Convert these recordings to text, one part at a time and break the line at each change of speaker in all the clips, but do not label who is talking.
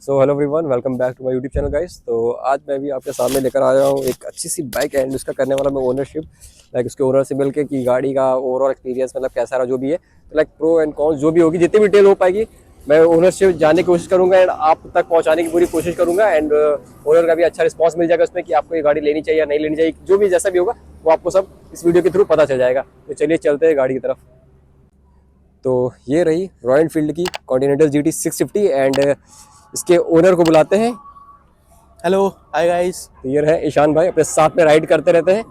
So hello everyone, welcome back to my YouTube channel guys. तो आज मैं भी आपके सामने लेकर आया हूँ एक अच्छी सी बाइक एंड उसका करने वाला मैं ओनरशिप। लाइक उसके ओनर से मिलके कि गाड़ी का ओवरऑल एक्सपीरियंस मतलब कैसा रहा जो भी है, तो लाइक प्रो एंड कॉन्स जो भी होगी, जितनी भी डिटेल हो पाएगी मैं ओनरशिप जानने की कोशिश करूँगा एंड आप तक पहुँचाने की पूरी कोशिश करूँगा। एंड ओनर का भी अच्छा रिस्पॉन्स मिल जाएगा उसमें कि आपको ये गाड़ी लेनी चाहिए या नहीं लेनी चाहिए, जो भी जैसा भी होगा वो आपको सब इस वीडियो के थ्रू पता चल जाएगा। तो चलिए चलते हैं गाड़ी की तरफ। तो ये रही रॉयल एनफील्ड की कॉन्टिनेंटल GT 650 एंड इसके ओनर को बुलाते हैं।
Hello, hi guys.
तो ये है ईशान भाई, अपने साथ में राइड करते रहते हैं।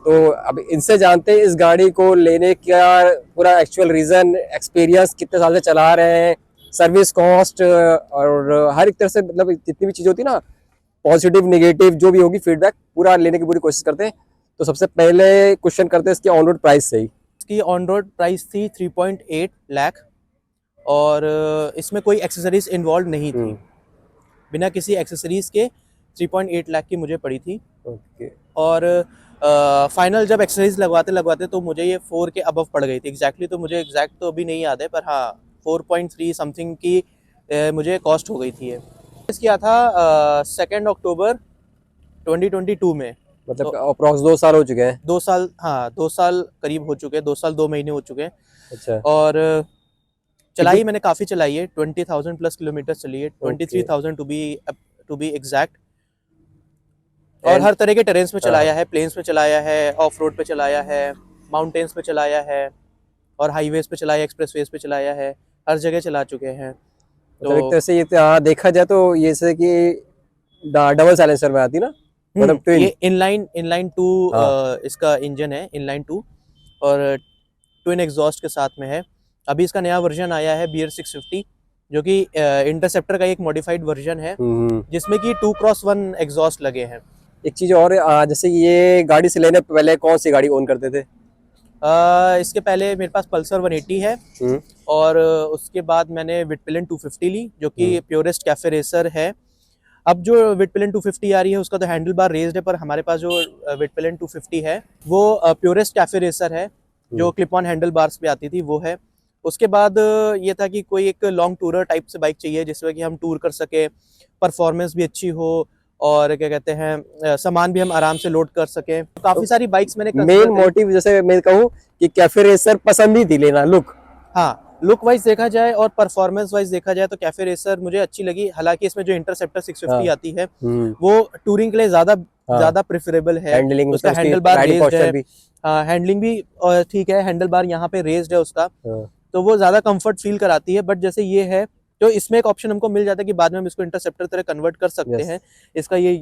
तो अब इनसे जानते हैं इस गाड़ी को लेने का पूरा एक्चुअल रीज़न, एक्सपीरियंस, कितने साल से चला रहे हैं, सर्विस कॉस्ट और हर एक तरह से मतलब जितनी भी चीज़ होती है ना, पॉजिटिव नेगेटिव जो भी होगी फीडबैक पूरा लेने की पूरी कोशिश करते हैं। तो सबसे पहले क्वेश्चन करते हैं इसके ऑन रोड प्राइस से ही।
इसकी ऑन रोड प्राइस थी 3.8 लाख और इसमें कोई एक्सेसरीज इन्वॉल्व नहीं थी। बिना किसी एक्सेसरीज के 3.8 लाख की मुझे पड़ी थी।
ओके।
और फाइनल जब एक्सेसरीज लगवाते तो मुझे ये 4 के अबव पड़ गई थी। एग्जैक्टली तो मुझे एग्जैक्ट तो अभी नहीं याद है, पर हाँ 4.3 समथिंग की मुझे कॉस्ट हो गई थी। ये किया था 2 अक्टूबर 2022 में।
मतलब अप्रॉक्स 2 साल हो चुके हैं।
2 साल, हाँ 2 साल करीब हो चुके हैं, 2 साल 2 महीने हो चुके हैं।
अच्छा।
और चलाई मैंने काफ़ी चलाई है, 20,000 प्लस किलोमीटर चली है, 23,000 टू बी एग्जैक्ट। और हर तरह के टेरेन्स में चलाया है, प्लेन्स में चलाया है, ऑफ रोड पे चलाया है, माउंटेन्स पे चलाया है, और हाईवेज पे चलाया, एक्सप्रेसवेज पे चलाया है, हर जगह चला चुके हैं।
तो एक तरह से ये देखा जाए तो ये जैसे कि डबल साइलेंसर में आती ना, मतलब ट्विन।
ये इनलाइन 2 इसका इंजन है, इनलाइन 2 और ट्विन एग्जॉस्ट के साथ में है। अभी इसका नया वर्जन आया है BR 650, जो कि इंटरसेप्टर का एक मॉडिफाइड वर्जन है, जिसमें कि 2x1 एग्जॉस्ट लगे हैं।
एक चीज और, जैसे ये गाड़ी से लेने पहले कौन सी गाड़ी ओन करते थे?
इसके पहले मेरे पास पल्सर 180 है, और उसके बाद मैंने विटपिलन 250 ली, जो कि प्योरेस्ट कैफे रेसर है। अब जो विटपिलन 250 आ रही है उसका तो हैंडल बार रेज्ड है, पर हमारे पास जो विटपिलन 250 है वो प्योरेस्ट कैफे रेसर है, जो क्लिप ऑन हैंडल बार्स पे आती थी, वो है। उसके बाद ये था कि कोई एक लॉन्ग टूरर टाइप से बाइक चाहिए जिसमें कि हम टूर कर सके, परफॉर्मेंस भी अच्छी हो, और क्या कहते हैं सामान भी हम आराम से लोड कर सके। काफी सारी बाइक्स मैंने
मेन मोटिव जैसे मैं कहूँ कि कैफे रेसर पसंद ही थी लेना, लुक।
हाँ, लुक वाइज देखा जाए और परफॉर्मेंस वाइज देखा जाए तो कैफे रेसर मुझे अच्छी लगी। हालांकि इसमें जो इंटरसेप्टर 650 आती है वो टूरिंग के लिए ज्यादा प्रेफरेबल है। उसका हैंडल बार रेज्ड है, हैंडलिंग भी ठीक है, हैंडल बार यहाँ पे रेज्ड है उसका, तो वो ज्यादा कंफर्ट फील कराती है। बट जैसे ये है तो इसमें एक ऑप्शन हमको मिल जाता है कि बाद में हम इसको इंटरसेप्टर तरह कन्वर्ट कर सकते हैं। इसका ये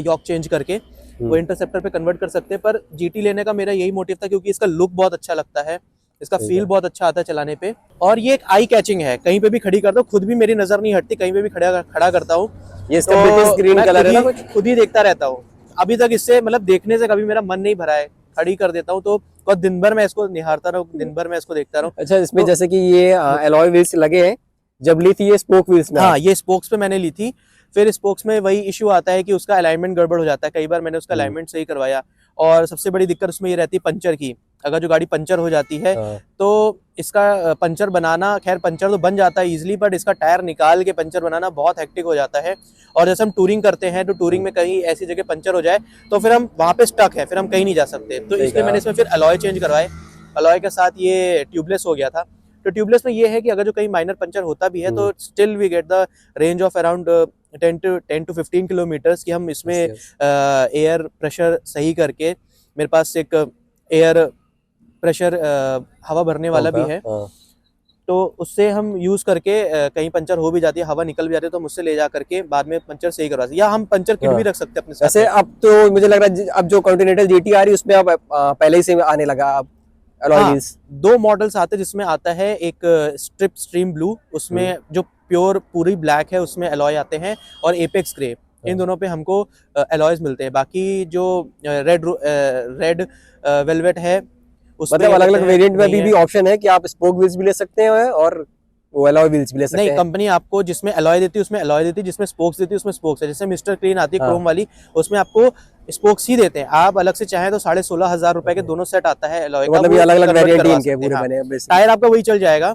यॉक चेंज करके वो इंटरसेप्टर पे कन्वर्ट कर सकते हैं। पर GT लेने का मेरा यही मोटिव था, क्योंकि इसका लुक बहुत अच्छा लगता है, इसका फील बहुत अच्छा आता है चलाने पे, और ये एक आई कैचिंग है। कहीं पे भी खड़ी करता हूँ, खुद भी मेरी नजर नहीं हटती, कहीं पे भी खड़ा करता हूँ, ये इसका ब्रिटिश ग्रीन कलर है, खुद ही देखता रहता हूँ। अभी तक इससे मतलब देखने से कभी मेरा मन नहीं भरा है, खड़ी कर देता हूँ तो दिन भर मैं इसको निहारता रहूँ, दिन भर मैं इसको देखता रहूँ।
अच्छा, इसमें जैसे कि ये एलॉय व्हील्स लगे हैं, जब ली थी ये स्पोक व्हील्स में?
हाँ, ये स्पोक्स पे मैंने ली थी। फिर स्पोक्स में वही इश्यू आता है कि उसका अलाइनमेंट गड़बड़ हो जाता है। कई बार मैंने उसका अलाइनमेंट सही करवाया, और सबसे बड़ी दिक्कत उसमें ये रहती है पंचर की। अगर जो गाड़ी पंचर हो जाती है तो इसका पंचर बनाना, खैर पंचर तो बन जाता है इजीली, बट इसका टायर निकाल के पंचर बनाना बहुत हेक्टिक हो जाता है। और जैसे हम टूरिंग करते हैं तो टूरिंग में कहीं ऐसी जगह पंचर हो जाए तो फिर हम वहाँ पे स्टक है, फिर हम कहीं नहीं जा सकते। तो इसलिए मैंने इसमें फिर अलॉय चेंज करवाए। अलॉय के साथ ये ट्यूबलेस हो गया था। तो ट्यूबलेस में ये है कि अगर जो कहीं माइनर पंचर होता भी है तो still we get the range of around 10 to 15 kilometres की हम इसमें एयर प्रेशर सही करके, मेरे पास एक एयर प्रेशर हवा भरने वाला भी है, तो उससे हम यूज करके कहीं पंचर हो भी जाती है, हवा निकल भी जाती है, तो हम उससे ले जा करके बाद में पंचर सही करवा सकते, या हम पंचर किट भी रख सकते हैं अपने साथ।
वैसे अब तो मुझे लग रहा है अब जो कॉन्टिनेंटल GT आ रही है उसमें अब पहले ही से आने लगा अब अलॉय व्हील्स।
2 मॉडल्स आते हैं, जिसमें आता है एक स्ट्रिप स्ट्रीम ब्लू, उसमें जो प्योर पूरी ब्लैक है उसमें अलॉय आते हैं, और एपेक्स ग्रे, इन दोनों पे हमको अलॉयज मिलते हैं। बाकी जो रेड वेलवेट है उसमें
मतलब अलग अलग वेरिएंट में भी ऑप्शन है कि आप स्पोक व्हील्स भी ले सकते हैं और वो अलॉय व्हील्स भी ले सकते हैं।
नहीं, कंपनी आपको जिसमें अलॉय देती है उसमें अलॉय देती है, जिसमें स्पोक्स देती है उसमें स्पोक्स है। जैसे मिस्टर क्लीन आती है क्रोम वाली, उसमें आपको स्पोक्स ही देते हैं। आप अलग से चाहें तो 16,500 रुपए के दोनों सेट आता है अलॉय का,
मतलब अलग अलग वेरिएंट इनके पूरे बने हैं।
टायर आपका वही चल जाएगा,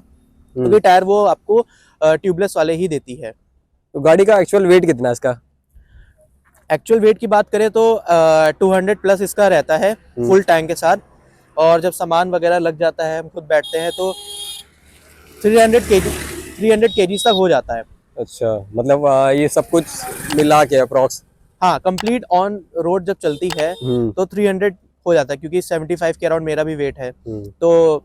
क्योंकि टायर वो आपको ट्यूबलेस वाले ही देती है।
तो गाड़ी का एक्चुअल वेट कितना है इसका?
एक्चुअल वेट की बात करें तो 200 प्लस इसका रहता है फुल टैंक के साथ, और जब सामान वगैरह लग जाता है, हम खुद बैठते हैं तो 300 kg तक हो जाता है।
अच्छा, मतलब ये सब कुछ मिला के अप्रॉक्स?
हाँ, कंप्लीट ऑन रोड जब चलती है तो 300 हो जाता है, क्योंकि 75 के अराउंड मेरा भी वेट है, तो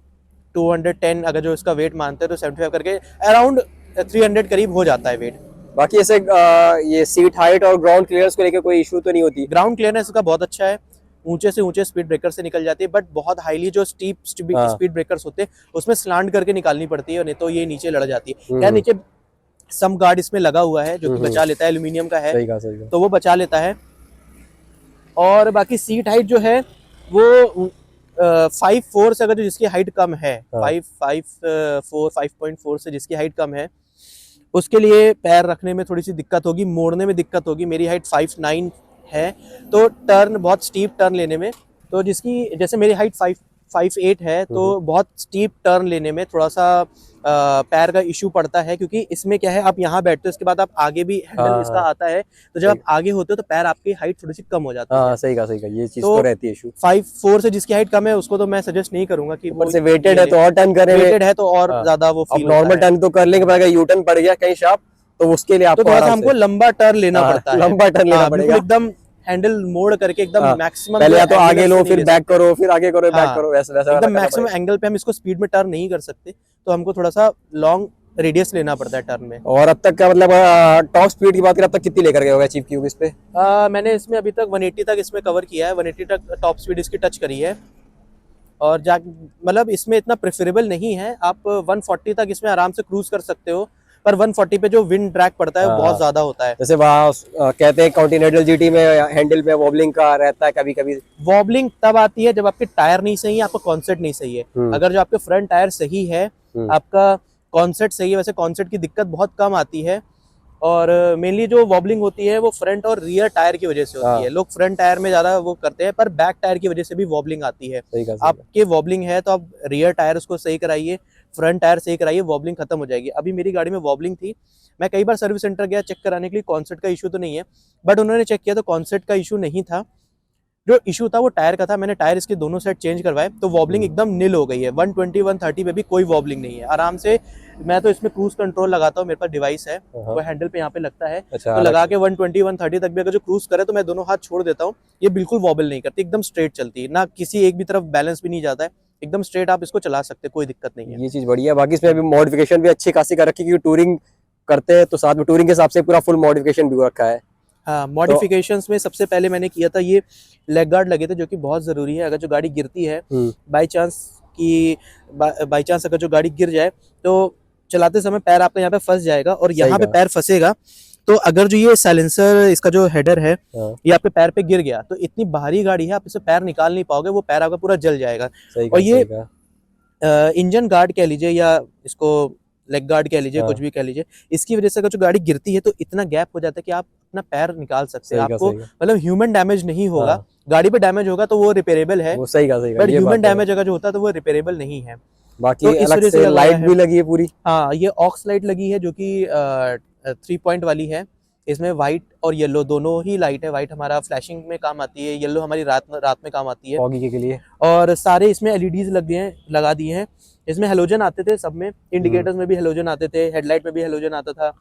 210 अगर जो इसका वेट मानते हैं तो 75 करके अराउंड 300 करीब हो जाता है वेट।
बाकी ऐसे ये सीट हाइट और ग्राउंड क्लियरेंस को लेकर कोई इशू तो नहीं होती?
ग्राउंड क्लियरेंस इसका बहुत अच्छा है, ऊंचे से ऊंचे स्पीड ब्रेकर से निकल जाती है, बट बहुत हाईली जो स्टीप स्पीड ब्रेकर्स होते हैं उसमें स्लांट करके निकालनी पड़ती है, नहीं तो ये नीचे लड़ जाती है। क्या नीचे सम गार्ड इसमें लगा हुआ है जो कि बचा लेता है, एल्यूमिनियम का है,
सही कहा।
तो वो बचा लेता है। और बाकी सीट हाइट जो है वो 5'4" से अगर जो जिसकी हाइट कम है, 5'4" से जिसकी हाइट कम है उसके लिए पैर रखने में थोड़ी सी दिक्कत होगी, मोड़ने में दिक्कत होगी। मेरी हाइट 5'9" है, तो टर्न बहुत स्टीप टर्न लेने में, तो जिसकी जैसे मेरी हाइट 5'8" है, तो बहुत स्टीप टर्न लेने में थोड़ा सा पैर का इशू पड़ता है, क्योंकि इसमें क्या है, आप यहाँ बैठते हो उसके बाद आप आगे भी हैंडल इसका आता है, तो जब आप आगे होते हो तो पैर आपकी हाइट थोड़ी सी कम हो जाती है।
सही कहा, ये चीज तो रहती है इशू।
5'4" से जिसकी हाइट कम है उसको तो मैं सजेस्ट नहीं करूंगा कि
ऊपर से वेटेड है तो और टर्न करे,
वेटेड है तो और ज्यादा वो फील होता है।
नॉर्मल टर्न तो कर लेंगे, पर अगर यू टर्न पड़ गया कहीं शार्प तो उसके लिए आपको
तो थोड़ा सा हमको लंबा टर्न लेना पड़ता है,
लंबा टर्न लेना पड़ेगा,
एकदम हैंडल मोड़ करके एकदम मैक्सिमम,
पहले या तो आगे लो फिर बैक करो, फिर आगे करो बैक करो, वैसा
एकदम मैक्सिमम एंगल पे हम इसको स्पीड में टर्न नहीं कर सकते, तो हमको थोड़ा सा लॉन्ग रेडियस लेना पड़ता है टर्न में।
और अब तक का मतलब टॉप स्पीड की बात करें, अब तक कितनी लेकर गए होगा अचीव की इस पे?
मैंने इसमें अभी तक 180 तक इसमें कवर किया है, 180 तक टॉप स्पीड इसकी टच करी है, और मतलब इसमें इतना प्रेफरेबल नहीं है, आप 140 तक इसमें आराम से क्रूज कर सकते हो, पर 140 पे जो विंड ड्रैग पड़ता है वो बहुत ज्यादा होता है।
जैसे वहाँ कहते हैं कॉन्टिनेंटल जीटी में हैंडल पे वॉबलिंग का रहता है, कभी कभी
वॉबलिंग तब आती है जब आपके टायर नहीं सही है, आपका कॉन्सेप्ट नहीं सही है। अगर जो आपके फ्रंट टायर सही है, आपका कॉन्सेप्ट सही है, वैसे कॉन्सेप्ट की दिक्कत बहुत कम आती है, और मेनली जो वॉबलिंग होती है वो फ्रंट और रियर टायर की वजह से होती है। लोग फ्रंट टायर में ज्यादा वो करते हैं, पर बैक टायर की वजह से भी वॉबलिंग आती है। आपके वॉबलिंग है तो आप रियर टायर उसको सही कराइए, फ्रंट टायर सही कराइए, वॉबलिंग खत्म हो जाएगी। अभी मेरी गाड़ी में वॉबलिंग थी, मैं कई बार सर्विस सेंटर गया चेक कराने के लिए, कॉन्सेप्ट का इशू तो नहीं है, बट उन्होंने चेक किया तो कॉन्सेप्ट का इशू नहीं था, जो इशू था वो टायर का था। मैंने टायर इसके दोनों साइड चेंज करवाए तो वॉबलिंग एकदम नील हो गई है। 120 130 पे भी कोई वॉबलिंग नहीं है, आराम से। मैं तो इसमें क्रूज कंट्रोल लगाता हूँ, मेरे पास डिवाइस है, वो हैंडल पे यहाँ पे लगता है, तो लगा के 120 130 तक भी अगर जो क्रूज करे तो मैं दोनों हाथ छोड़ देता हूँ, ये बिल्कुल वॉबल नहीं करती, एकदम स्ट्रेट चलती है, ना किसी एक भी तरफ बैलेंस भी नहीं जाता है, एकदम स्ट्रेट आप इसको चला सकते, कोई दिक्कत नहीं है।
ये चीज बढ़िया है। बाकी इसमें अभी मॉडिफिकेशन भी अच्छी खासी कर रखी है, क्योंकि टूरिंग करते हैं तो साथ में टूरिंग के हिसाब से पूरा फुल मॉडिफिकेशन भी रखा है।
हाँ, मॉडिफिकेशंस में सबसे पहले मैंने किया था, ये लेग गार्ड लगे थे, जो कि बहुत जरूरी है। अगर जो गाड़ी गिरती है बाई चांस अगर जो गाड़ी गिर जाए तो चलाते समय पैर आपका यहाँ पे फंस जाएगा, और यहाँ पे पैर फंसेगा तो अगर जो ये साइलेंसर इसका जो हेडर है ये आपके पैर पे गिर गया तो इतनी भारी गाड़ी है, आप इसे पैर निकाल नहीं पाओगे, वो पैर आपका पूरा जल जाएगा। और ये इंजन गार्ड कह लीजिए या इसको लेग गार्ड कह लीजिए, कुछ भी कह लीजिए, इसकी वजह से अगर जो गाड़ी गिरती है तो इतना गैप हो जाता है कि आप अपना पैर निकाल सकते हैं। आपको मतलब ह्यूमन डैमेज नहीं होगा, गाड़ी पे डैमेज होगा तो वो रिपेयरेबल है, बट ह्यूमन डैमेज अगर जो होता है तो वो रिपेयरेबल नहीं है।
बाकी तो अलग से लाइट भी लगी है पूरी।
हाँ, ये ऑक्स लाइट लगी है जो कि 3 पॉइंट वाली है। इसमें व्हाइट और येलो दोनों ही लाइट है। व्हाइट हमारा फ्लैशिंग में काम आती है, येलो हमारी रात में काम आती है,
फॉगी के लिए।
और सारे इसमें एलईडीज लगा दिए हैं। इसमें हेलोजन आते थे सब में, इंडिकेटर्स में भी हेलोजन आते थे, हेडलाइट में भी हेलोजन आता था,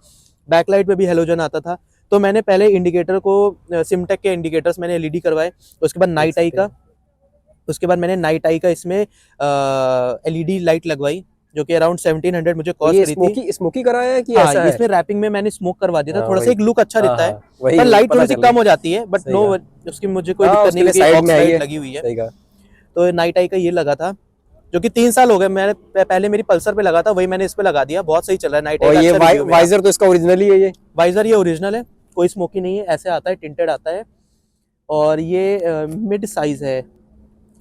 बैकलाइट में भी हेलोजन आता था। तो मैंने पहले इंडिकेटर को सिमटेक के इंडिकेटर्स मैंने एलईडी करवाए, उसके बाद नाइट आई का इसमें एलईडी लाइट लगवाई, जो कि अराउंड 1700 मुझे कॉस्ट करी थी।
स्मोकी कराया है कि ऐसा है?
इसमें रैपिंग में मैंने स्मोक करवा दिया था, थोड़ा सा एक लुक अच्छा रहता है,
पर
लाइट थोड़ी सी कम हो जाती है, बट नो उसकी मुझे कोई दिक्कत नहीं, लाइट लगी हुई है। तो नाइट आई का ये लगा था, जो कि 3 साल हो गए। मैंने पहले मेरी पल्सर पे लगा था, वही मैंने इस पे लगा दिया, बहुत सही चल रहा है। नाइट आई
का ये वाइजर तो इसका ओरिजिनल ही है, ये
वाइजर ये ओरिजिनल है, कोई स्मोकी नहीं है, ऐसे आता है, टिंटेड आता है, और ये मिड साइज है।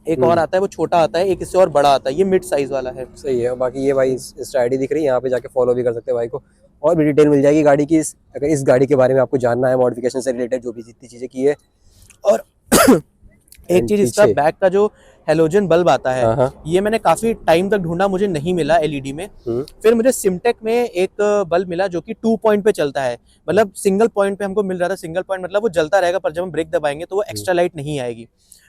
एक और आता है वो छोटा आता है, एक इससे और बड़ा आता है, ये मिड साइज वाला है।
सही है। बाकी ये भाई इस आईडी दिख रही है, यहाँ पे जाके फॉलो भी कर सकते हैं भाई को, और भी डिटेल मिल जाएगी गाड़ी की। अगर इस गाड़ी के बारे में आपको जानना है, मॉडिफिकेशन से रिलेटेड जो भी जितनी चीजें की है।
और एक चीज, इसका बैक का जो हेलोजन बल्ब आता है,
हाँ।
ये मैंने काफी टाइम तक ढूंढा, मुझे नहीं मिला एलईडी में। फिर मुझे सिमटेक में एक बल्ब मिला जो कि 2 पॉइंट पे चलता है, मतलब सिंगल पॉइंट पे हमको मिल रहा था। सिंगल पॉइंट मतलब वो जलता रहेगा, पर जब हम ब्रेक दबाएंगे तो वो एक्स्ट्रा लाइट नहीं आएगी।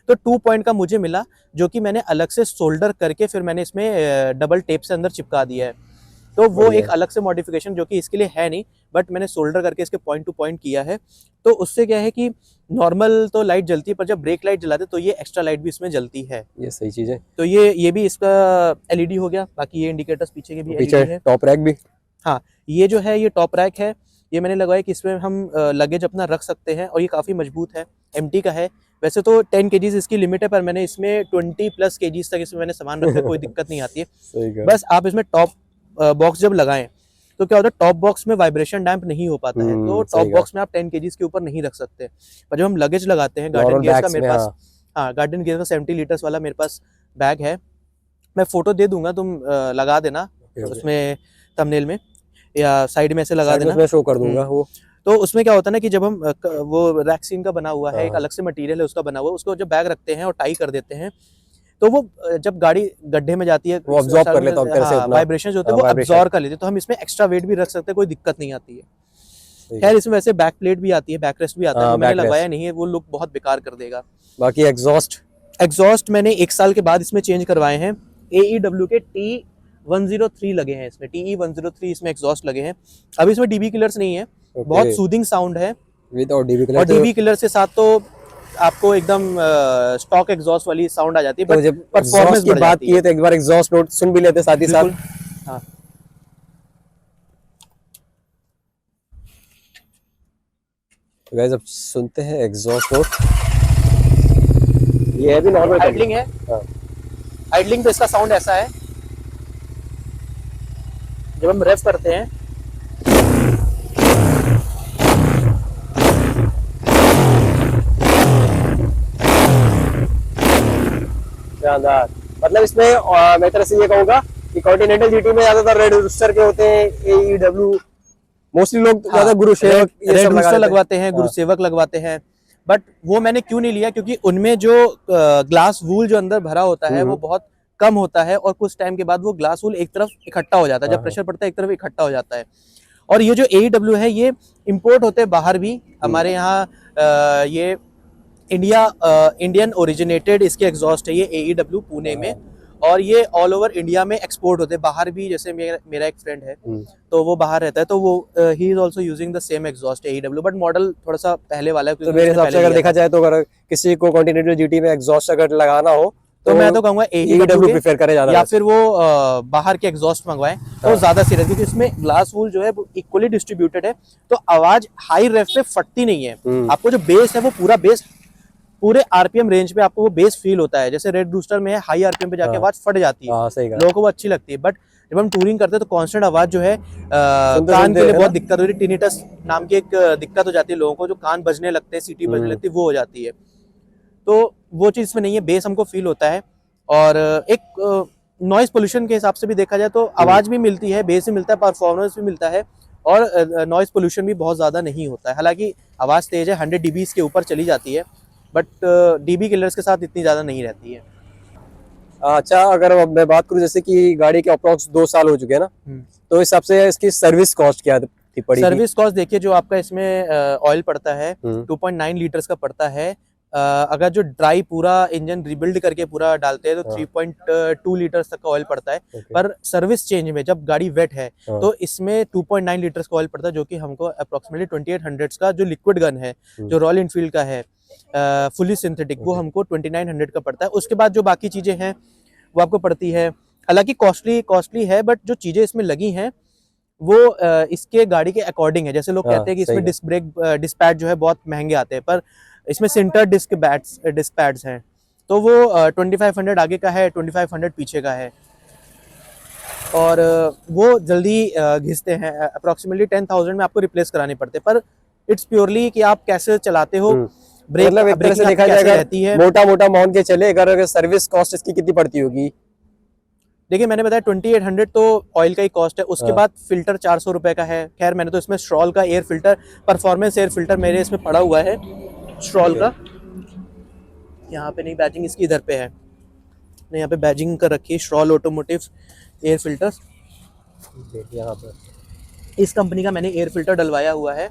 तो 2 पॉइंट का मुझे मिला, जो कि मैंने अलग से सोल्डर करके फिर मैंने इसमें डबल टेप से अंदर चिपका दिया है। तो वो एक अलग से मॉडिफिकेशन जो कि इसके लिए है नहीं, बट मैंने सोल्डर करके इसके पॉइंट टू पॉइंट किया है। तो उससे क्या है कि नॉर्मल तो लाइट जलती है, पर जब ब्रेक लाइट जलाते तो ये एक्स्ट्रा लाइट भी इसमें जलती है।
ये सही चीज है।
तो ये भी इसका एलईडी हो गया। बाकी ये इंडिकेटर्स पीछे के भी
पीछे
एलईडी है।
टॉप रैक भी,
हाँ, ये जो है ये टॉप रैक है। ये मैंने लगवाया कि इसमें हम लगेज अपना रख सकते हैं, और ये काफ़ी मजबूत है, एमटी का है। वैसे तो 10 kgs इसकी लिमिट है, पर मैंने इसमें 20+ kgs तक इसमें मैंने सामान रखा है, कोई दिक्कत नहीं आती है।
सही कहा।
बस आप इसमें टॉप बॉक्स जब लगाएं तो क्या होता है, टॉप बॉक्स में वाइब्रेशन डैम्प नहीं हो पाता है, तो
सही
टॉप
कहा।
बॉक्स में आप 10 kgs के ऊपर नहीं रख सकते। पर जब हम लगेज लगाते हैं, गार्डन
Normal
गियर्स का
bags
मेरे
में,
पास, हाँ गार्डन गियर्स का 70 लीटर्स वाला मेरे पास बैग है, मैं फोटो दे दूंगा, तुम लगा देना उसमें थंबनेल में, या साइड में ऐसे लगा देना,
मैं शो कर दूंगा वो।
तो उसमें क्या होता है ना कि जब हम वो रैक्सीन का बना हुआ है, एक
हाँ।
अलग से मटेरियल है उसका बना हुआ है, उसको जब बैग रखते हैं और टाई कर देते हैं, तो वो जब गाड़ी गड्ढे में जाती है
वो absorb कर लेता है अंदर से अपना।
वाइब्रेशन जो होते हैं वो अब्जॉर्ब कर लेते हैं, तो हम इसमें एक्स्ट्रा वेट भी रख सकते हैं, कोई दिक्कत नहीं आती है। खैर इसमें वैसे बैक प्लेट भी आती है, बैक रेस्ट भी आता है, वो मैंने लगवाया नहीं है, वो लुक बहुत बेकार कर देगा।
बाकी एग्जॉस्ट
मैंने 1 साल के बाद इसमें चेंज करवाए हैं। AEW के T103 लगे हैं इसमें, TE103 इसमें एग्जॉस्ट लगे हैं। अभी इसमें डीबी किलर्स नहीं है, बहुत सूदिंग साउंड है
विद और डीबी किलर,
और डीबी किलर के साथ तो आपको एकदम स्टॉक एग्जॉस्ट वाली साउंड आ जाती है,
तो
बट
जब
परफॉर्मेंस
की बात की है तो एक बार एग्जॉस्ट नोट सुन भी लेते साथ ही साथ।
हाँ,
तो गाइस अब सुनते हैं एग्जॉस्ट नोट। ये है भी नॉर्मल
आइडलिंग है।
हाँ।
आइडलिंग पे इसका साउंड ऐसा है, जब हम रेव करते हैं
शानदार। मतलब इसमें मैं तरह से ये कहूंगा कि कॉन्टिनेंटल जीटी में ज्यादातर रेड रूस्टर के होते हैं, AEW मोस्टली लोग ज्यादा गुरु सेवक ये सब
लगवाते हैं, गुरु सेवक लगवाते हैं। बट वो मैंने क्यों नहीं लिया, क्योंकि उनमें जो ग्लास वूल जो अंदर भरा होता है वो बहुत कम होता है, और कुछ टाइम के बाद वो ग्लास वूल एक तरफ इकट्ठा हो जाता है, जब प्रेशर पड़ता है एक तरफ इकट्ठा हो जाता है। और ये जो AEW है ये इंपोर्ट होते हैं बाहर भी, हमारे यहाँ ये इंडियन ओरिजिनेटेड इसके एग्जॉस्ट है, ये AEW पुणे में, और ये ऑल ओवर इंडिया में एक्सपोर्ट होते हैं बाहर भी। जैसे मेरा एक फ्रेंड है तो वो बाहर रहता है, तो वो he is also using the same exhaust AEW, but model थोड़ा सा पहले वाला है।
तो मेरे हिसाब से अगर देखा जाए तो अगर किसी को कॉन्टिनेंटल जीटी में एग्जॉस्ट अगर लगाना हो
तो मैं तो कहूंगा AEW
प्रेफर करे ज्यादा,
या फिर वो बाहर के एग्जॉस्ट मंगवाएं तो ज्यादा सही रहती है, क्योंकि इसमें ग्लास वूल जो है वो इक्वली डिस्ट्रीब्यूटेड है, तो आवाज हाई रेफ पे फटती नहीं है। आपको जो बेस है वो पूरा बेस पूरे आरपीएम रेंज पे आपको वो बेस फील होता है। जैसे रेड रूस्टर में है हाई आरपीएम पे जाके आवाज फट जाती है, लोगों को वो अच्छी लगती है, बट जब हम टूरिंग करते हैं तो कांस्टेंट आवाज जो है कान के लिए बहुत दिक्कत हो रही है। टिनिटस नाम की एक दिक्कत हो जाती है लोगों को, जो कान बजने लगते हैं, सीटी बजने लगती है, वो हो जाती है। तो वो चीज इसमें नहीं है, बेस हमको फील होता है। और एक नॉइज पोल्यूशन के हिसाब से भी देखा जाए तो आवाज भी मिलती है, बेस भी मिलता है, परफॉर्मेंस भी मिलता है, और नॉइज पोल्यूशन भी बहुत ज्यादा नहीं होता है। हालांकि आवाज तेज है, 100 dB के ऊपर चली जाती है, बट डीबी किलर्स के साथ इतनी ज्यादा नहीं रहती है।
अच्छा, अगर मैं बात करूं जैसे कि गाड़ी के अप्रॉक्स 2 साल हो चुके हैं ना, तो इस हिसाब से इसकी सर्विस कॉस्ट क्या पड़ी?
सर्विस कॉस्ट देखिए, जो आपका इसमें ऑयल पड़ता है 2.9 लीटर्स का पड़ता है। अगर जो ड्राई पूरा इंजन रिबिल्ड करके पूरा डालते हैं तो 3.2 लीटर्स तक का ऑयल पड़ता है। पर सर्विस चेंज में जब गाड़ी वेट है तो इसमें 2.9 लीटर्स का ऑयल पड़ता है, जो कि हमको अप्रोक्सीमेटली 2800 का जो लिक्विड गन है, जो रॉयल इनफील्ड का है फुली सिंथेटिक, वो हमको 2900 का पड़ता है। उसके बाद जो बाकी चीजें हैं वो आपको पड़ती है, हालांकि कॉस्टली है, बट जो चीजें इसमें लगी हैं वो इसके गाड़ी के अकॉर्डिंग है। जैसे लोग कहते हैं कि इसमें डिस्क ब्रेक डिस्क पैड जो है बहुत महंगे आते हैं, पर इसमें सेंटर डिस्क पैड्स हैं, तो वो 2500 आगे का है, 2500 पीछे का है, और वो जल्दी घिसते हैं। अप्रोक्सीमेटली 10,000 में आपको रिप्लेस कराने पड़ते हैं, पर इट्स प्योरली कि आप कैसे चलाते हो। ब्रेक
मतलब एक तरह से देखा जाए
रहती है,
मोटा मान के चले, अगर सर्विस कॉस्ट इसकी कितनी पड़ती होगी?
देखिए मैंने बताया 2800 तो ऑयल का ही कॉस्ट है, उसके बाद फिल्टर 400 रुपए का है। खैर मैंने तो इसमें स्ट्रॉल का air filter, performance air filter मेरे इसमें पड़ा हुआ है स्ट्रॉल का, यहाँ पे नहीं, बैचिंग इसकी इधर पे है। ने यहाँ पे बैजिंग कर रखी है, स्ट्रॉल ऑटोमोटिव एयर फिल्टर्स।
यहाँ पे
इस कंपनी का मैंने एयर फिल्टर डलवाया हुआ है,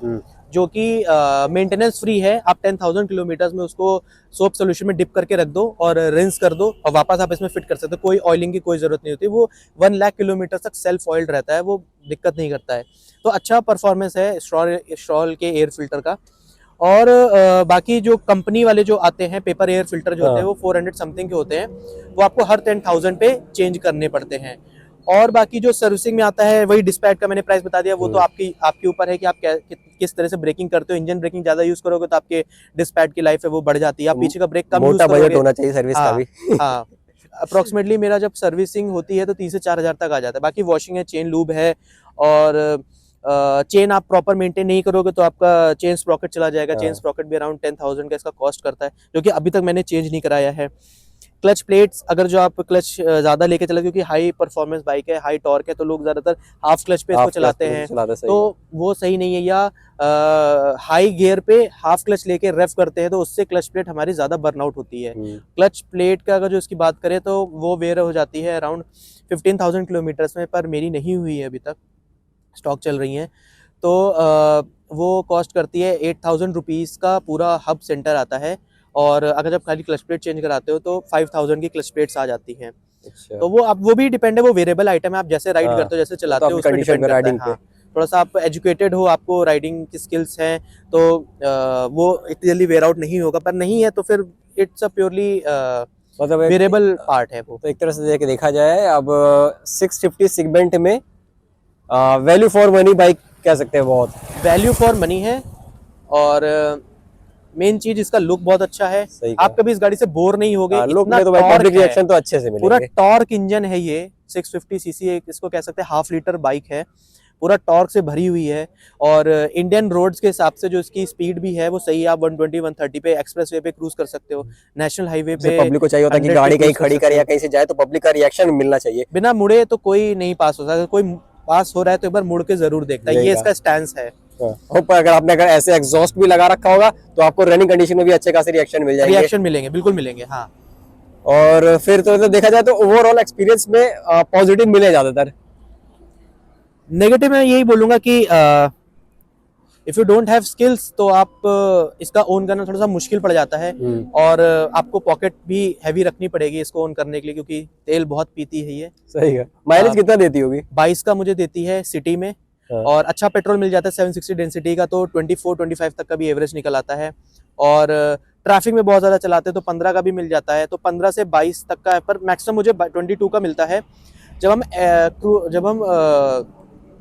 जो कि मेंटेनेंस फ्री है। आप 10,000 किलोमीटर्स में उसको सोप सोल्यूशन में डिप करके रख दो और रिंस कर दो और वापस आप इसमें फिट कर सकते हो। कोई ऑयलिंग की कोई जरूरत नहीं होती। वो 1 लाख किलोमीटर तक सेल्फ ऑयल्ड रहता है, वो दिक्कत नहीं करता है। तो अच्छा परफॉर्मेंस है स्ट्रॉल के एयर फिल्टर का। और बाकी जो कंपनी वाले जो आते हैं पेपर एयर फिल्टर जो होते हैं, वो 400 समथिंग के होते हैं, वो आपको हर 10,000 पे चेंज करने पड़ते हैं। और बाकी जो सर्विसिंग में आता है वही डिस्पैच का मैंने प्राइस बता दिया। वो तो आपके ऊपर है कि आप किस तरह से ब्रेकिंग करते हो। इंजन ब्रेकिंग ज्यादा यूज करोगे तो आपके डिस्पैच की लाइफ है वो बढ़ जाती है। आप पीछे का ब्रेक कम यूज करोगे,
बजट होना चाहिए सर्विस का भी।
हाँ, अप्रोक्सीमेटली मेरा जब सर्विसिंग होती है तो 3 से 4 हज़ार तक आ जाता है। बाकी वॉशिंग है, चेन लूब है, और चेन आप प्रॉपर मेंटेन नहीं करोगे तो आपका चेन स्प्रॉकेट चला जाएगा। चेन स्प्रॉकेट भी अराउंड 10,000 का इसका कॉस्ट करता है, जो कि अभी तक मैंने चेंज नहीं कराया है। क्लच प्लेट्स, अगर जो आप क्लच ज़्यादा लेके चले, क्योंकि हाई परफॉर्मेंस बाइक है, हाई टॉर्क है, तो लोग ज़्यादातर हाफ क्लच पे इसको चलाते हैं, तो वो सही नहीं है। या हाई गियर पे हाफ क्लच लेके रेफ करते हैं तो उससे क्लच प्लेट हमारी ज़्यादा बर्नआउट होती है। क्लच प्लेट का अगर जो इसकी बात करें तो वो वेयर हो जाती है अराउंड 15,000 किलोमीटर्स में, पर मेरी नहीं हुई है अभी तक, स्टॉक चल रही हैं। तो वो कॉस्ट करती है 8,000 रुपीज़ का पूरा हब सेंटर आता है। और अगर जब खाली क्लच प्लेट चेंज कराते हो तो 5,000 की क्लच प्लेट्स आ जाती हैं। अच्छा। तो वो आप वो भी डिपेंड है, वो वेरिएबल आइटम है, आप जैसे राइड करते हो, जैसे चलाते हो, उस पर डिपेंड करता है। हाँ, थोड़ा सा आप एजुकेटेड हो, आपको राइडिंग की स्किल्स हैं, तो वो इतनी जल्दी वेयर आउट नहीं होगा। पर नहीं है तो फिर इट्स अ प्योरली मतलब वेरिएबल पार्ट है वो।
तो एक तरह से देखा जाए अब 650 सेगमेंट में वैल्यू फॉर मनी बाइक कह सकते हैं, बहुत वैल्यू
फॉर मनी है। और मेन चीज इसका लुक बहुत अच्छा है, आप कभी इस गाड़ी से बोर नहीं होगे।
लुक में तो भाई पब्लिक रिएक्शन तो अच्छे से मिलेंगे।
पूरा टॉर्क इंजन है ये, 650 सीसी इसको कह सकते हैं, हाफ लीटर बाइक है, पूरा टॉर्क से भरी हुई है। और इंडियन रोड्स के हिसाब से जो इसकी स्पीड भी है वो सही है। आप 120 130 पे एक्सप्रेस वे पे क्रूज कर सकते हो। नेशनल हाईवे पे
पब्लिक को चाहिए होता है कि गाड़ी कहीं खड़ी करे या कहीं से जाए तो पब्लिक का रिएक्शन मिलना चाहिए।
बिना मुड़े तो कोई नहीं पास हो सकता, कोई पास हो रहा है तो एक बार मुड़ के जरूर देखता है, ये इसका स्टैंस है।
अगर आपने ऐसे एग्जॉस्ट भी लगा रखा होगा तो आपको रनिंग कंडीशन में भी अच्छे खासे रिएक्शन मिल जाएंगे।
रिएक्शन मिलेंगे, बिल्कुल मिलेंगे। हाँ,
और फिर तो देखा जाए तो ओवरऑल एक्सपीरियंस में पॉजिटिव मिले ज्यादातर।
नेगेटिव में यही बोलूंगा कि if you don't have skills तो आप इसका ओन करना थोड़ा सा मुश्किल पड़ जाता है। और आपको पॉकेट भी हैवी रखनी पड़ेगी इसको ओन करने के लिए, क्योंकि तेल बहुत पीती है ये।
सही है। माइलेज कितना देती होगी?
22 का मुझे देती है सिटी में। और अच्छा पेट्रोल मिल जाता है 760 डेंसिटी का, तो 24-25 तक का भी एवरेज निकल आता है। और ट्रैफिक में बहुत ज़्यादा चलाते हैं तो 15 का भी मिल जाता है, तो 15 से 22 तक का है, पर मैक्सिमम मुझे 22 का मिलता है। जब हम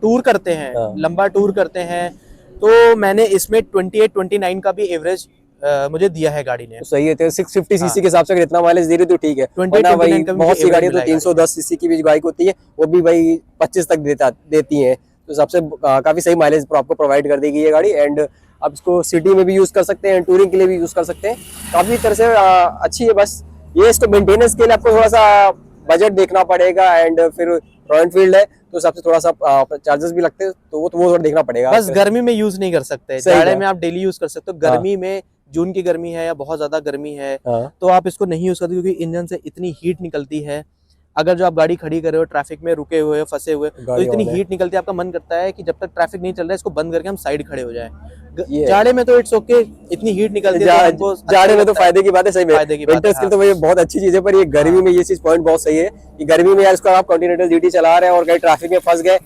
टूर करते हैं, लंबा टूर करते हैं, तो मैंने इसमें 28-29 का भी एवरेज मुझे दिया है गाड़ी ने।
तो सही है, 650 सीसी के हिसाब से इतना माइलेज दे रही तो ठीक है। बहुत सी गाड़ियां तो 310 सीसी की भी बाइक होती है, वो भी भाई 25 तक देती है, तो हिसाब से काफी सही माइलेज आपको प्रोवाइड कर देगी ये गाड़ी। एंड आप इसको सिटी में भी यूज कर सकते हैं, टूरिंग के लिए भी यूज कर सकते हैं, काफी तरह से अच्छी है। बस ये इसको मेंटेनेंस के लिए आपको थोड़ा सा बजट देखना पड़ेगा। एंड फिर रॉयल एनफील्ड है तो हिसाब से थोड़ा सा चार्जेस भी लगते हैं, तो वो थोड़ा देखना पड़ेगा।
बस गर्मी में यूज नहीं कर सकते, जाड़े में आप डेली यूज कर सकते हो। गर्मी में, जून की गर्मी है या बहुत ज्यादा गर्मी है, तो आप इसको नहीं यूज करते, क्योंकि इंजन से इतनी हीट निकलती है। अगर जो आप गाड़ी खड़ी कर रहे हो, ट्रैफिक में रुके हुए, फंसे हुए, तो इतनी हीट निकलती है, आपका मन करता है कि जब तक ट्रैफिक नहीं चल रहा है इसको बंद करके हम साइड खड़े हो जाए। जाड़े में तो इट्स ओके, इतनी हीट निकलती है,
जाड़े में तो फायदे की बात है। सही में विंटर्स के लिए तो ये बहुत अच्छी चीज है, पर ये गर्मी में ये चीज पॉइंट बहुत सही है कि गर्मी में यार इसको आप कॉन्टिनेंटल जीटी चला रहे हैं और कहीं ट्रैफिक में फंस गए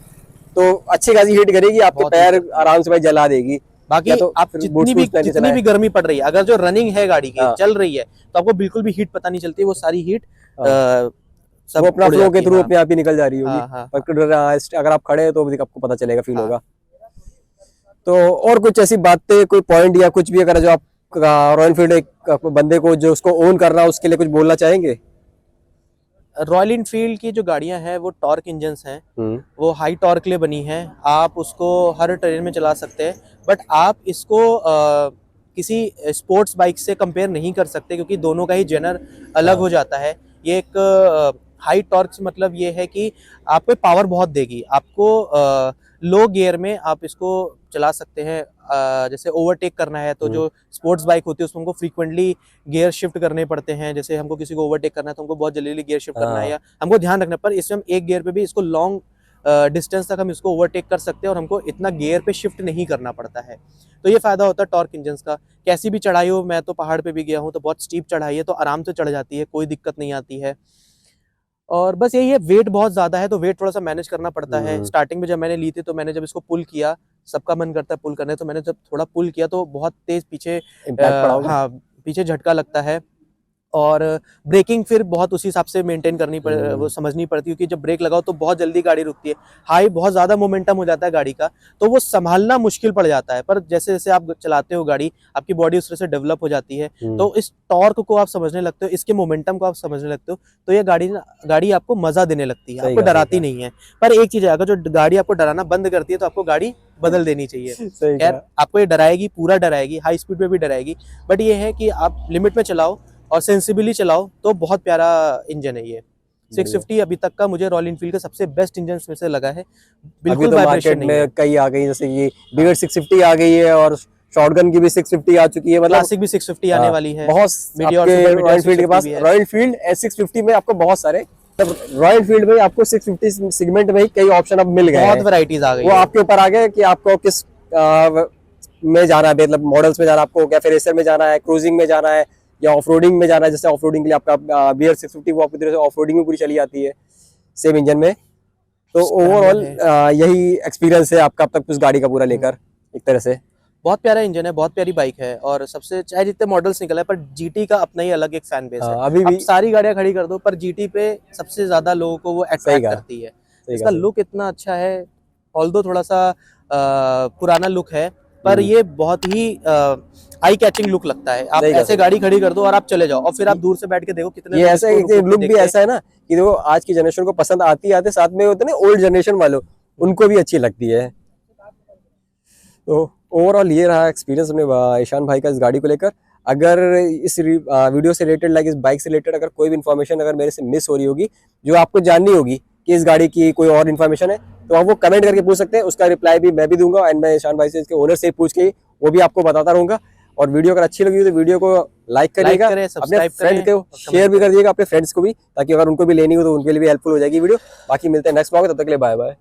तो अच्छी खासी हीट करेगी, आपके पैर आराम से भाई जला देगी।
बाकी तो आप जितनी भी गर्मी पड़ रही है, अगर जो रनिंग है गाड़ी की चल रही है, तो आपको बिल्कुल भी हीट पता नहीं चलती। वो सारी हीट
सब अपना फ्लो के थ्रू अपने आप ही निकल जा रही होगी। अगर आप खड़े हैं तो आपको पता चलेगा, फील होगा। तो और कुछ ऐसी बातें, कोई पॉइंट या कुछ भी अगर जो आप रॉयल एनफील्ड एक बंदे को जो उसको ओन करना है उसके लिए कुछ बोलना चाहेंगे?
रॉयल एनफील्ड की जो गाड़ियां हैं वो टॉर्क इंजन्स हैं, वो हाई टॉर्क के लिए बनी हैं। आप उसको हर टेरेन में चला सकते हैं, बट आप इसको किसी स्पोर्ट्स बाइक से कंपेयर नहीं कर सकते, क्योंकि दोनों का ही जेनर अलग हो जाता है। ये एक हाई टॉर्क से मतलब ये है कि आपको पावर बहुत देगी, आपको लो गियर में आप इसको चला सकते हैं जैसे ओवरटेक करना है तो जो स्पोर्ट्स बाइक होती है उसमें हमको फ्रीक्वेंटली गियर शिफ्ट करने पड़ते हैं। जैसे हमको किसी को ओवरटेक करना है तो हमको बहुत जल्दी गियर शिफ्ट करना है, या हमको ध्यान रखना, पर इसमें हम एक गियर पे भी इसको लॉन्ग डिस्टेंस तक हम इसको ओवरटेक कर सकते हैं और हमको इतना गियर पे शिफ्ट नहीं करना पड़ता है। तो ये फायदा होता है टॉर्क इंजन्स का। कैसी भी चढ़ाई हो, मैं तो पहाड़ पे भी गया हूँ तो बहुत स्टीप चढ़ाई है तो आराम से चढ़ जाती है, कोई दिक्कत नहीं आती है। और बस यही है, वेट बहुत ज्यादा है तो वेट थोड़ा सा मैनेज करना पड़ता है। स्टार्टिंग में जब मैंने ली थी तो मैंने जब इसको पुल किया, सबका मन करता है पुल करने, तो मैंने जब थोड़ा पुल किया तो बहुत तेज पीछे
इम्पैक्ट पड़ा होगा।
हाँ, पीछे झटका लगता है। और ब्रेकिंग फिर बहुत उसी हिसाब से मेंटेन करनी वो समझनी पड़ती है, क्योंकि जब ब्रेक लगाओ तो बहुत जल्दी गाड़ी रुकती है, हाई बहुत ज्यादा मोमेंटम हो जाता है गाड़ी का, तो वो संभालना मुश्किल पड़ जाता है। पर जैसे जैसे आप चलाते हो गाड़ी, आपकी बॉडी उस तरह से डेवलप हो जाती है, तो इस टॉर्क को आप समझने लगते हो, इसके मोमेंटम को आप समझने लगते हो, तो ये गाड़ी आपको मजा देने लगती है, आपको डराती नहीं है। पर एक चीज है, अगर जो गाड़ी आपको डराना बंद करती है तो आपको गाड़ी बदल देनी चाहिए। यार आपको ये डराएगी, पूरा डराएगी, हाई स्पीड पे भी डराएगी, बट ये है कि आप लिमिट में चलाओ और सेंसिबली चलाओ तो बहुत प्यारा इंजन है ये। 650 अभी तक का मुझे रॉयल एनफील्ड का सबसे बेस्ट इंजन में से लगा है। बिल्कुल वाइब्रेशन नहीं है।
कई आ गई, जैसे ये बिगर 650 आ गई है और शॉटगन की भी 650 आ चुकी है, मतलब
क्लासिक भी 650 आने वाली है।
बहुत रॉयल एनफील्ड के पास रॉयल एनफील्ड S650 में आपको बहुत सारे, रॉयल एनफील्ड में आपको 650 सेगमेंट में ही कई ऑप्शन अब मिल गए, बहुत
वैरायटीज आ गई।
वो आपके ऊपर आ गए कि आपको किस में जाना है, मतलब मॉडल्स में जाना है आपको, क्या फिर रेसर में जाना है, क्रूजिंग में जाना है, या ऑफ रोडिंग में जाना है। जैसे ऑफ रोडिंग के लिए आपका BR 650 वो आपकी तरह से ऑफ रोडिंग में पूरी चली जाती है सेम इंजन में। तो ओवरऑल यही एक्सपीरियंस है आपका अब तक उस गाड़ी का पूरा लेकर, एक तरह से
बहुत प्यारा इंजन है, बहुत प्यारी बाइक है। और सबसे चाहे जितने मॉडल्स निकले, पर GT का अपना ही अलग एक फैन बेस है।
अभी भी
सारी गाड़ियां खड़ी कर दो, पर GT पे सबसे ज्यादा लोगों को वो अट्रैक्ट करती है। इसका लुक इतना अच्छा है, ऑल्दो थोड़ा सा पुराना लुक है, पर ये बहुत ही आई कैचिंग लुक लगता है। आप ऐसे गाड़ी खड़ी कर दो और आप चले जाओ, और फिर आप दूर से बैठ के देखो कितने,
ये ऐसा लुक भी ऐसा है ना कि देखो आज की जनरेशन को पसंद आती है, साथ में होते ना ओल्ड जनरेशन वालों, उनको भी अच्छी लगती है। तो ओवरऑल ये रहा एक्सपीरियंस अपने ईशान भाई का इस गाड़ी को लेकर। अगर इस वीडियो से रिलेटेड, लाइक इस बाइक से रिलेटेड अगर कोई भी इन्फॉर्मेशन अगर मेरे से मिस हो रही होगी, जो आपको जाननी होगी कि इस गाड़ी की कोई और इन्फॉर्मेशन है, तो आप वो कमेंट करके पूछ सकते हैं, उसका रिप्लाई भी मैं भी दूंगा। एंड मैं ईशान भाई से, इसके ओनर से पूछ के वो भी आपको बताता रहूंगा। और वीडियो अगर अच्छी लगी तो वीडियो को लाइक करिएगा, अपने फ्रेंड को शेयर भी कर दीजिएगा, अपने फ्रेंड्स को भी, ताकि अगर उनको भी लेनी हो तो उनके लिए भी हेल्पफुल हो जाएगी वीडियो। बाकी मिलते हैं नेक्स्ट ब्लॉग में, तब तक के लिए बाय बाय।